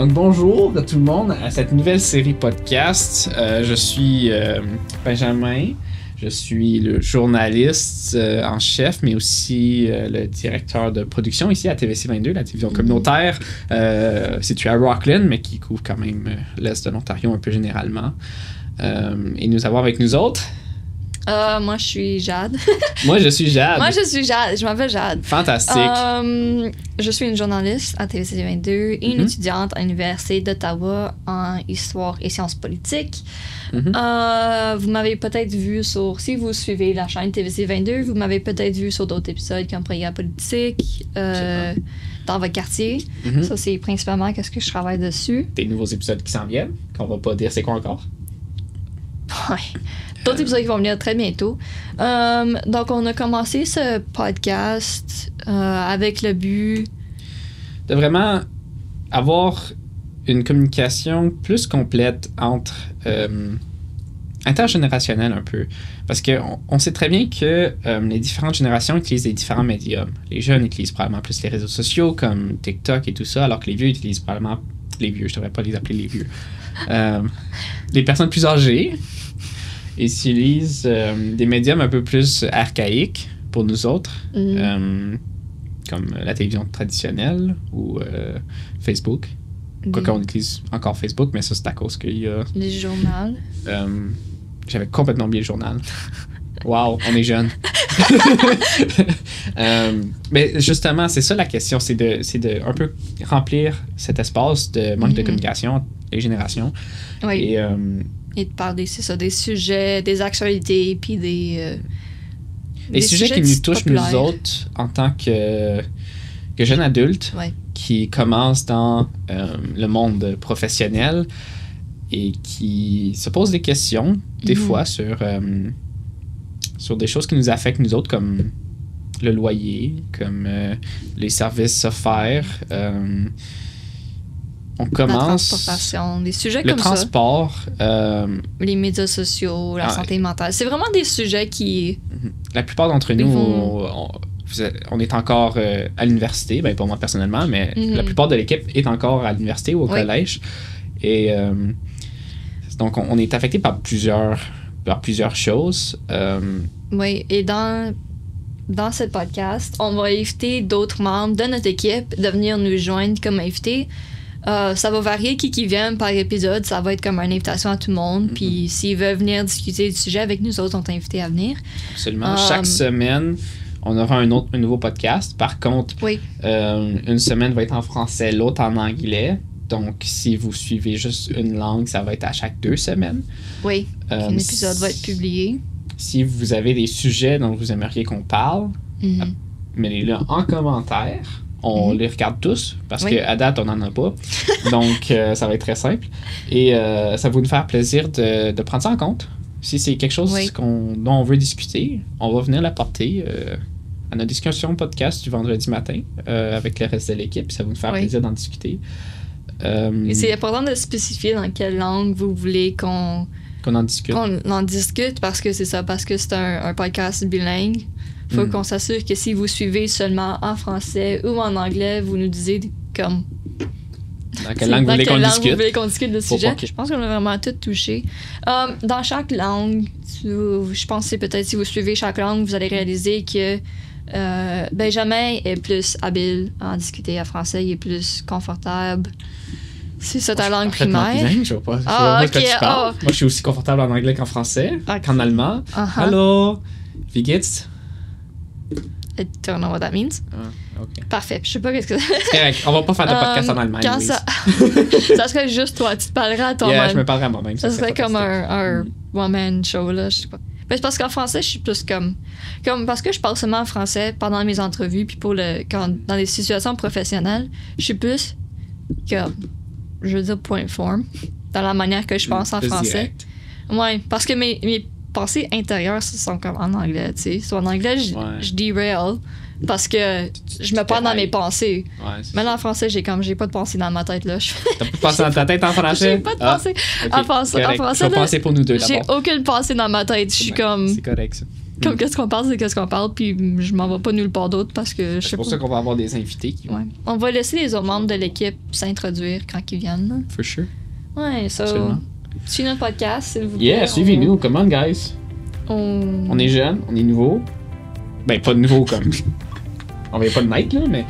Donc bonjour à tout le monde à cette nouvelle série podcast. Je suis Benjamin, je suis le journaliste en chef, mais aussi le directeur de production ici à TVC22, la télévision communautaire située à Rockland, mais qui couvre quand même l'Est de l'Ontario un peu généralement. Et nous avons avec nous autres... Moi, je suis Jade. Moi, je suis Jade. Je m'appelle Jade. Fantastique. Je suis une journaliste à TVC22 et une étudiante à l'Université d'Ottawa en histoire et sciences politiques. Vous m'avez peut-être vu si vous suivez la chaîne TVC22, vous m'avez peut-être vu sur d'autres épisodes comme Programme politique dans votre quartier. Ça, c'est principalement qu'est-ce que je travaille dessus. Des nouveaux épisodes qui s'en viennent, qu'on va pas dire c'est quoi encore. Ouais. D'autres épisodes qui vont venir très bientôt. Donc, on a commencé ce podcast avec le but de vraiment avoir une communication plus complète entre intergénérationnelle un peu. Parce qu'on sait très bien que les différentes générations utilisent des différents médiums. Les jeunes utilisent probablement plus les réseaux sociaux comme TikTok et tout ça, alors que les vieux utilisent probablement... Les vieux, je devrais pas les appeler les vieux. Les personnes plus âgées utilisent des médiums un peu plus archaïques pour nous autres, comme la télévision traditionnelle ou Facebook. Quoique on utilise encore Facebook, mais ça c'est à cause qu'il y a... Les journaux. J'avais complètement oublié le journal. Wow, on est jeunes. Mais justement, c'est ça la question, c'est de un peu remplir cet espace de manque de communication entre les générations. Oui. Et de parler, c'est ça, des sujets, des actualités, puis des sujets qui nous touchent nous autres en tant que jeunes adultes qui commencent dans le monde professionnel et qui se posent des questions, des fois, sur des choses qui nous affectent nous autres, comme le loyer, comme les services offerts. On commence... La transportation, des sujets le comme transport, ça. Les médias sociaux, la santé mentale. C'est vraiment des sujets qui... La plupart d'entre nous, on est encore à l'université. Ben, pas moi personnellement, mais la plupart de l'équipe est encore à l'université ou au collège. Et donc, on est affecté par plusieurs choses. Oui, et dans ce podcast, on va inviter d'autres membres de notre équipe de venir nous joindre comme invités. Ça va varier qui vient par épisode. Ça va être comme une invitation à tout le monde. Puis s'ils veulent venir discuter du sujet avec nous autres, on est invités à venir. Absolument. Chaque semaine, on aura un nouveau podcast. Par contre, une semaine va être en français, l'autre en anglais. Donc, si vous suivez juste une langue, ça va être à chaque 2 semaines. Oui, un épisode va être publié. Si vous avez des sujets dont vous aimeriez qu'on parle, mettez-les en commentaire. On les regarde tous, parce qu'à date, on n'en a pas. Donc, ça va être très simple. Et ça va nous faire plaisir de prendre ça en compte. Si c'est quelque chose dont on veut discuter, on va venir l'apporter à notre discussion podcast du vendredi matin avec le reste de l'équipe. Ça va nous faire plaisir d'en discuter. Et c'est important de spécifier dans quelle langue vous voulez qu'on en discute. Qu'on en discute, parce que c'est ça, parce que c'est un podcast bilingue. Il faut qu'on s'assure que si vous suivez seulement en français ou en anglais, vous nous disiez comme... Dans quelle langue vous voulez qu'on discute le sujet. Je pense qu'on a vraiment tout touché. Dans chaque langue, je pense que peut-être si vous suivez chaque langue, vous allez réaliser que Benjamin est plus habile à en discuter en français, il est plus confortable. C'est ça ta langue primaire? Je sais pas. Moi, je suis aussi confortable en anglais qu'en français, qu'en allemand. Hello, wie geht's? I don't know what that means. Okay. Parfait. Je sais pas qu'est-ce que c'est. Correct. On va pas faire de podcast en allemand. Ça serait juste toi. Tu te parlerais à toi-même. Je me parlerais à moi-même. Ça serait comme un one-man show, là. Je sais pas. Ben, c'est parce qu'en français, je suis plus comme parce que je parle seulement en français pendant mes entrevues, puis dans les situations professionnelles, je suis plus comme, je veux dire, point forme dans la manière que je pense en français. Ouais, parce que mes pensées intérieures sont comme en anglais, tu sais. Soit en anglais, je derail parce que je me perds dans mes pensées. Mais là, en français, j'ai pas de pensée dans ma tête, là. T'as pas de pensée dans ta tête en français? J'ai pas de pensée. En français, je vais penser pour nous deux, j'ai aucune pensée dans ma tête. Je suis comme... C'est correct, ça. Comme qu'est-ce qu'on parle, c'est qu'est-ce qu'on parle, puis je m'en vais pas nulle part d'autre parce que je sais C'est pour pas. ça qu'on va avoir des invités qui vont. Ouais. On va laisser les autres membres de l'équipe s'introduire quand ils viennent. Là. For sure. Ouais, ça. Absolument. Suivez notre podcast, s'il vous plaît. Yeah, suivez-nous. Come on, guys. On est jeunes, on est nouveaux. Ben, pas de nouveaux comme. On avait pas de mic, là, mais.